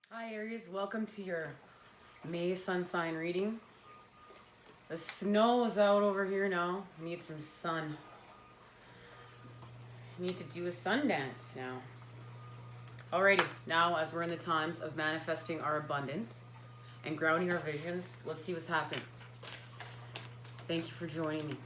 Hi Aries, welcome to your May sun sign reading. The snow is out over here now. We need some sun. We need to do a sun dance now. Alrighty, now as we're in the times of manifesting our abundance and grounding our visions, let's see what's happening. Thank you for joining me.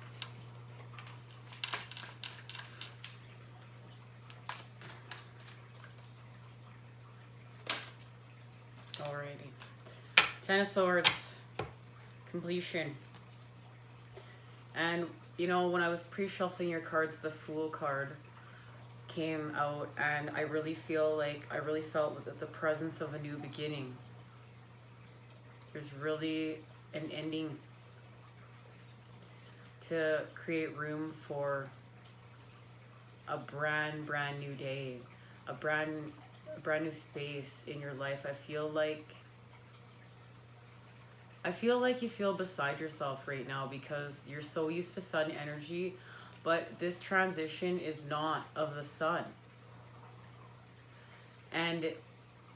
Alrighty. Ten of Swords. Completion. And you know, when I was pre-shuffling your cards, the Fool card came out, and I really felt that the presence of a new beginning. There's really an ending to create room for a brand new day, a brand new space in your life. I feel like you feel beside yourself right now because you're so used to sun energy, but this transition is not of the sun. And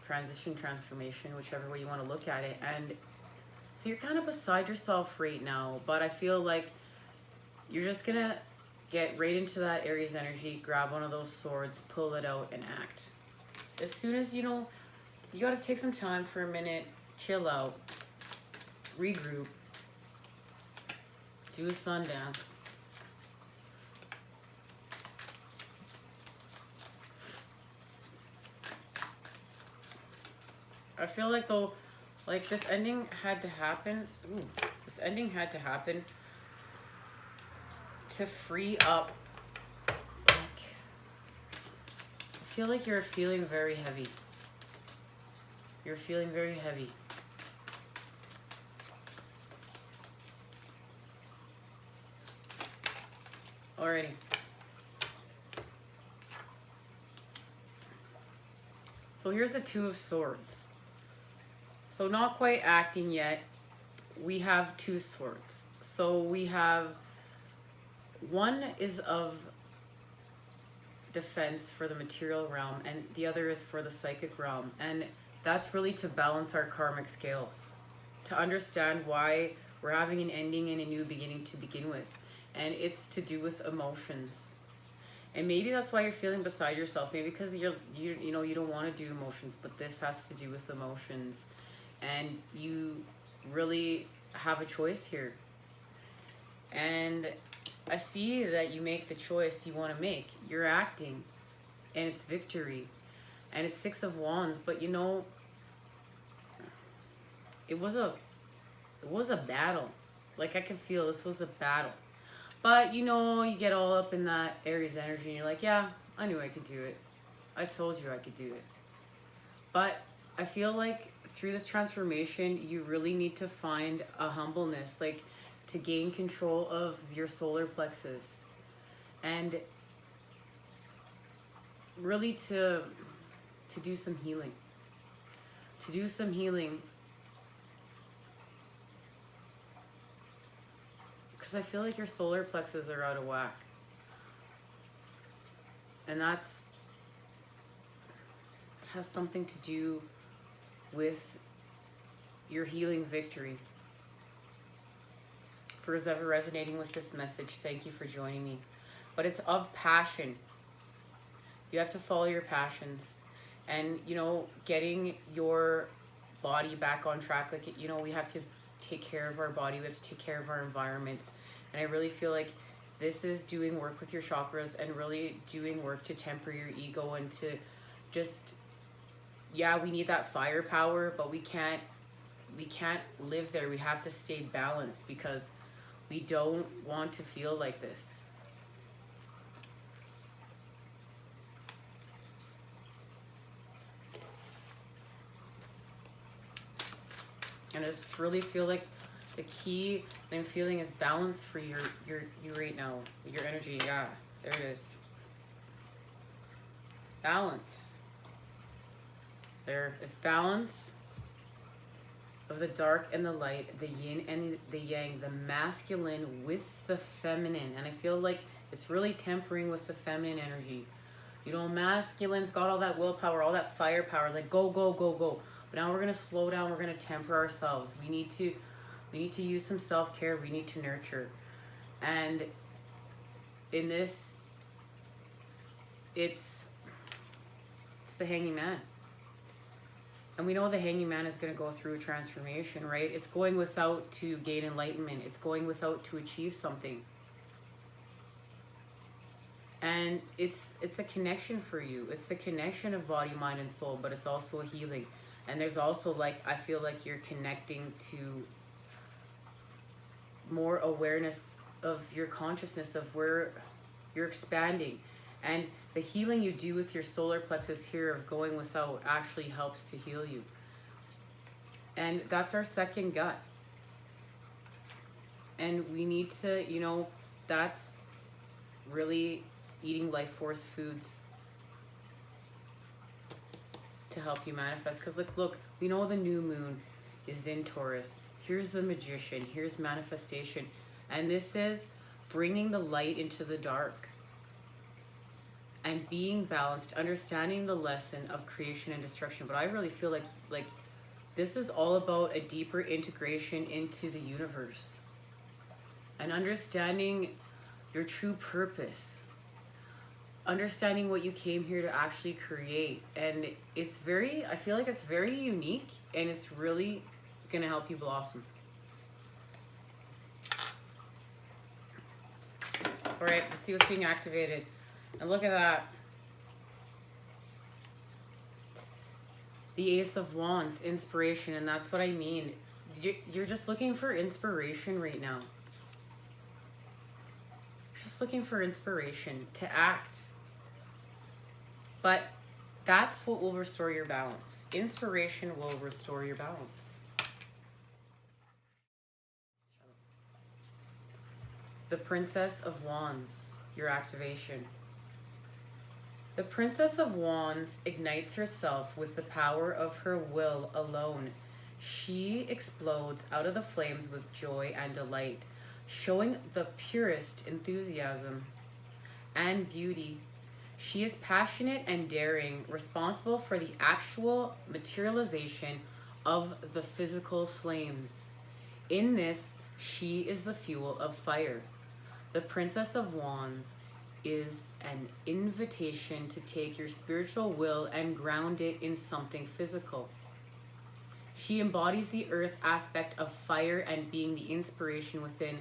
transformation, whichever way you want to look at it. And so you're kind of beside yourself right now, but I feel like you're just going to get right into that Aries energy, grab one of those swords, pull it out, and act. As soon as, you got to take some time for a minute, chill out, regroup, do a sun dance. I feel like though, like this ending had to happen. This ending had to happen to free up. Like, I feel like you're feeling very heavy. You're feeling very heavy. Alrighty. So here's the Two of Swords. So not quite acting yet. We have two swords. So we have, one is of defense for the material realm, and the other is for the psychic realm. And that's really to balance our karmic scales, to understand why we're having an ending and a new beginning to begin with. And it's to do with emotions. And maybe that's why you're feeling beside yourself. Maybe because you don't want to do emotions, but this has to do with emotions. And you really have a choice here. And I see that you make the choice you want to make. You're acting, and it's victory. And it's Six of Wands, but it was a battle. Like, I can feel this was a battle. But you get all up in that Aries energy and you're like, yeah, I knew I could do it. I told you I could do it. But I feel like through this transformation, you really need to find a humbleness, like to gain control of your solar plexus. And really to do some healing. To do some healing. Because I feel like your solar plexus are out of whack. And it has something to do with your healing victory. For who's ever resonating with this message, thank you for joining me. But it's of passion. You have to follow your passions. And, getting your body back on track. Like, we have to take care of our body. We have to take care of our environments. And I really feel like this is doing work with your chakras and really doing work to temper your ego and to just, we need that firepower, but we can't live there. We have to stay balanced because we don't want to feel like this. And I just really feel like the key I'm feeling is balance for you right now. Your energy, yeah, there it is. Balance. There is balance of the dark and the light, the yin and the yang, the masculine with the feminine. And I feel like it's really tempering with the feminine energy. Masculine's got all that willpower, all that firepower. It's like go, go, go, go. But But now we're going to slow down. We're going to temper ourselves. We need to use some self-care. We need to nurture. And in this, it's the hanging man. And we know the hanging man is going to go through a transformation, right? It's going without to gain enlightenment. It's going without to achieve something. And it's a connection for you. It's the connection of body, mind, and soul, but it's also a healing. And there's also, like, I feel like you're connecting to more awareness of your consciousness, of where you're expanding. And the healing you do with your solar plexus here of going without actually helps to heal you. And that's our second gut. And we need to, you know, that's really eating life force foods to help you manifest. Because look, we know the new moon is in Taurus. Here's the magician. Here's manifestation. And this is bringing the light into the dark. And being balanced, understanding the lesson of creation and destruction. But I really feel like this is all about a deeper integration into the universe. And understanding your true purpose. Understanding what you came here to actually create. And it's I feel like it's very unique, and it's really going to help you blossom. All right, let's see what's being activated. And look at that. The Ace of Wands, inspiration. And that's what I mean. You're just looking for inspiration right now. Just looking for inspiration to act. But that's what will restore your balance. Inspiration will restore your balance. The Princess of Wands, your activation. The Princess of Wands ignites herself with the power of her will alone. She explodes out of the flames with joy and delight, showing the purest enthusiasm and beauty. She is passionate and daring, responsible for the actual materialization of the physical flames. In this, she is the fuel of fire. The Princess of Wands is an invitation to take your spiritual will and ground it in something physical. She embodies the earth aspect of fire, and being the inspiration within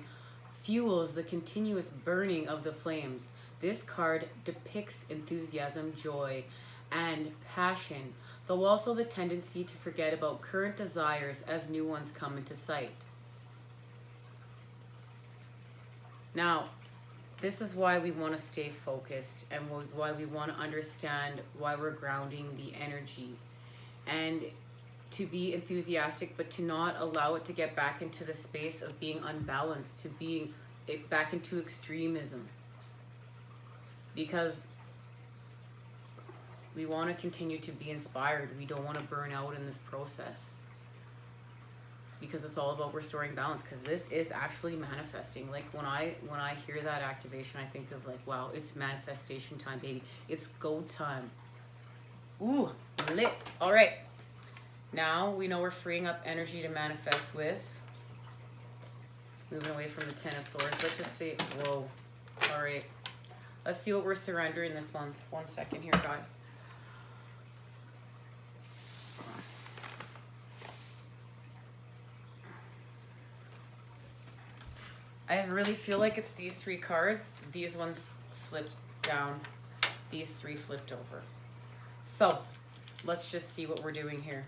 fuels the continuous burning of the flames. This card depicts enthusiasm, joy, and passion, though also the tendency to forget about current desires as new ones come into sight. Now, this is why we want to stay focused, and why we want to understand why we're grounding the energy, and to be enthusiastic, but to not allow it to get back into the space of being unbalanced, to being back into extremism, because we want to continue to be inspired. We don't want to burn out in this process, because it's all about restoring balance. Because this is actually manifesting. Like when I hear that activation, I think of like, wow, it's manifestation time, baby. It's go time. Ooh, lit. All right, now we know we're freeing up energy to manifest with. Moving away from the Ten of Swords. Let's just see. Whoa. All right, let's see what we're surrendering this month. 1 second here, guys. I really feel like it's these three cards. These ones flipped down. These three flipped over. So let's just see what we're doing here.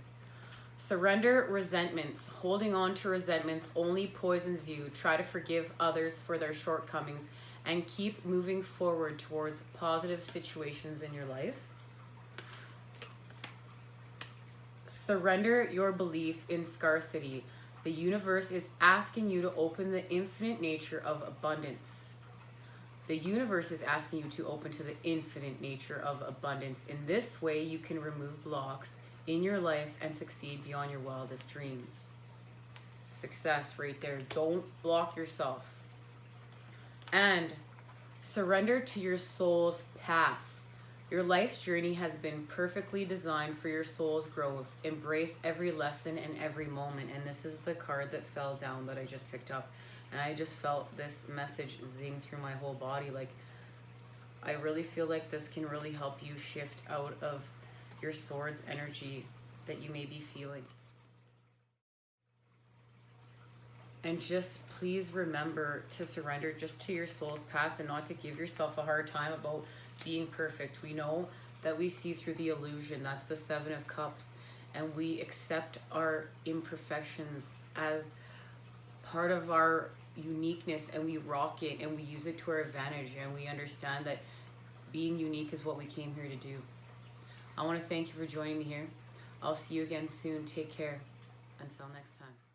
Surrender resentments. Holding on to resentments only poisons you. Try to forgive others for their shortcomings and keep moving forward towards positive situations in your life. Surrender your belief in scarcity. The universe is asking you to open the infinite nature of abundance. The universe is asking you to open to the infinite nature of abundance. In this way, you can remove blocks in your life and succeed beyond your wildest dreams. Success right there. Don't block yourself. And surrender to your soul's path. Your life's journey has been perfectly designed for your soul's growth. Embrace every lesson and every moment. And this is the card that fell down that I just picked up. And I just felt this message zing through my whole body. Like, I really feel like this can really help you shift out of your Swords energy that you may be feeling. And just please remember to surrender just to your soul's path and not to give yourself a hard time about being perfect. We know that we see through the illusion. That's the Seven of Cups. And we accept our imperfections as part of our uniqueness, and we rock it and we use it to our advantage, and we understand that being unique is what we came here to do. I want to thank you for joining me here. I'll see you again soon. Take care. Until next time.